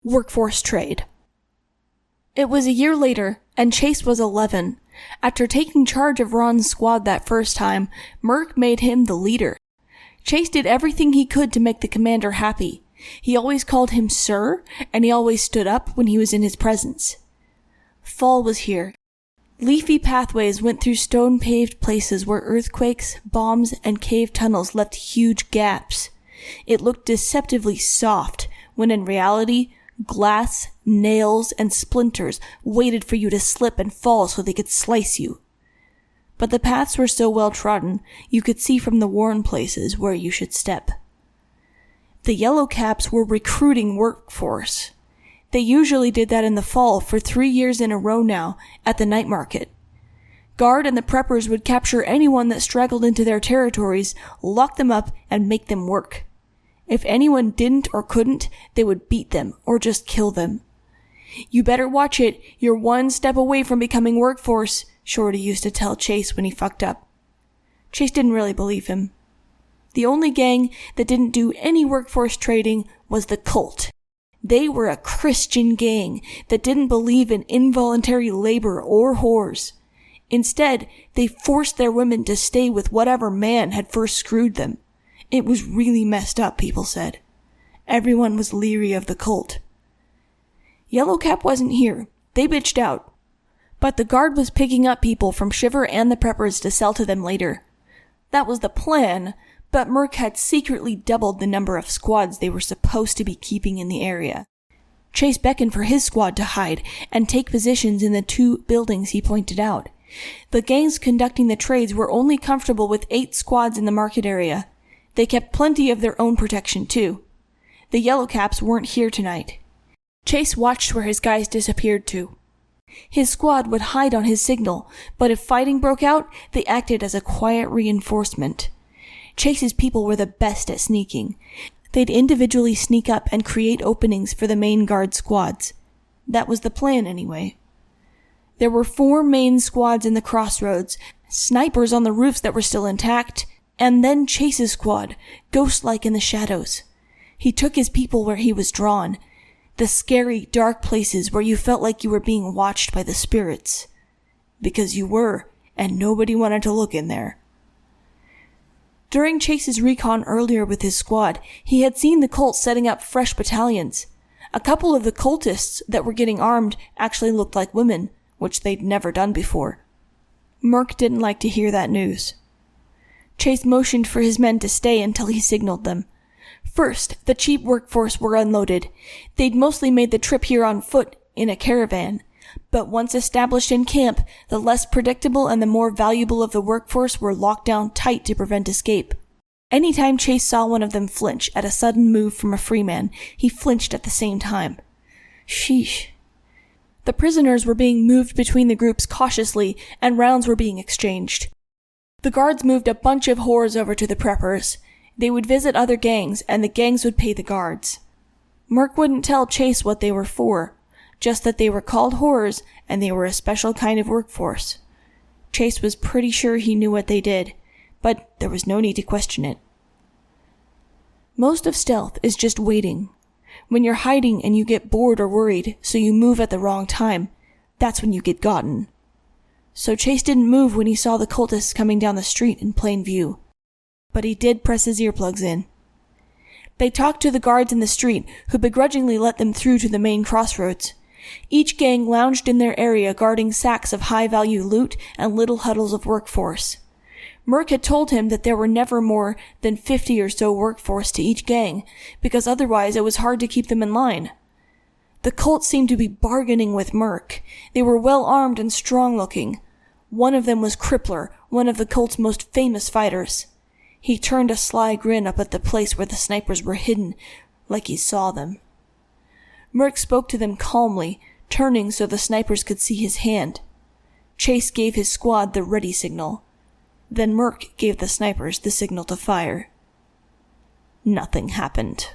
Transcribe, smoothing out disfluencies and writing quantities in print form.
Workforce trade. It was a year later, and Chase was 11. After taking charge of Ron's squad that first time, Merc made him the leader. Chase did everything he could to make the commander happy. He always called him Sir, and he always stood up when he was in his presence. Fall was here. Leafy pathways went through stone-paved places where earthquakes, bombs, and cave tunnels left huge gaps. It looked deceptively soft, when in reality, glass, nails, and splinters waited for you to slip and fall so they could slice you. But the paths were so well trodden, you could see from the worn places where you should step. The Yellow Caps were recruiting workforce. They usually did that in the fall for 3 years in a row now at the night market. Guard and the preppers would capture anyone that straggled into their territories, lock them up, and make them work. If anyone didn't or couldn't, they would beat them or just kill them. "You better watch it, you're one step away from becoming workforce," Shorty used to tell Chase when he fucked up. Chase didn't really believe him. The only gang that didn't do any workforce trading was the Cult. They were a Christian gang that didn't believe in involuntary labor or whores. Instead, they forced their women to stay with whatever man had first screwed them. It was really messed up, people said. Everyone was leery of the Cult. Yellowcap wasn't here. They bitched out. But the Guard was picking up people from Shiver and the Preppers to sell to them later. That was the plan, but Merc had secretly doubled the number of squads they were supposed to be keeping in the area. Chase beckoned for his squad to hide and take positions in the 2 buildings he pointed out. The gangs conducting the trades were only comfortable with 8 squads in the market area. They kept plenty of their own protection, too. The Yellowcaps weren't here tonight. Chase watched where his guys disappeared to. His squad would hide on his signal, but if fighting broke out, they acted as a quiet reinforcement. Chase's people were the best at sneaking. They'd individually sneak up and create openings for the main guard squads. That was the plan, anyway. There were 4 main squads in the crossroads, snipers on the roofs that were still intact, and then Chase's squad, ghost-like in the shadows. He took his people where he was drawn. The scary, dark places where you felt like you were being watched by the spirits. Because you were, and nobody wanted to look in there. During Chase's recon earlier with his squad, he had seen the Cult setting up fresh battalions. A couple of the cultists that were getting armed actually looked like women, which they'd never done before. Merc didn't like to hear that news. Chase motioned for his men to stay until he signaled them. First, the cheap workforce were unloaded. They'd mostly made the trip here on foot, in a caravan. But once established in camp, the less predictable and the more valuable of the workforce were locked down tight to prevent escape. Anytime Chase saw one of them flinch at a sudden move from a free man, he flinched at the same time. Sheesh. The prisoners were being moved between the groups cautiously, and rounds were being exchanged. The guards moved a bunch of whores over to the preppers. They would visit other gangs, and the gangs would pay the guards. Merc wouldn't tell Chase what they were for, just that they were called whores, and they were a special kind of workforce. Chase was pretty sure he knew what they did, but there was no need to question it. Most of stealth is just waiting. When you're hiding and you get bored or worried, so you move at the wrong time, that's when you get gotten. So Chase didn't move when he saw the cultists coming down the street in plain view. But he did press his earplugs in. They talked to the guards in the street, who begrudgingly let them through to the main crossroads. Each gang lounged in their area guarding sacks of high-value loot and little huddles of workforce. Merc had told him that there were never more than 50 or so workforce to each gang, because otherwise it was hard to keep them in line. The Cult seemed to be bargaining with Merc. They were well-armed and strong-looking. One of them was Crippler, one of the Cult's most famous fighters. He turned a sly grin up at the place where the snipers were hidden, like he saw them. Merc spoke to them calmly, turning so the snipers could see his hand. Chase gave his squad the ready signal. Then Merc gave the snipers the signal to fire. Nothing happened.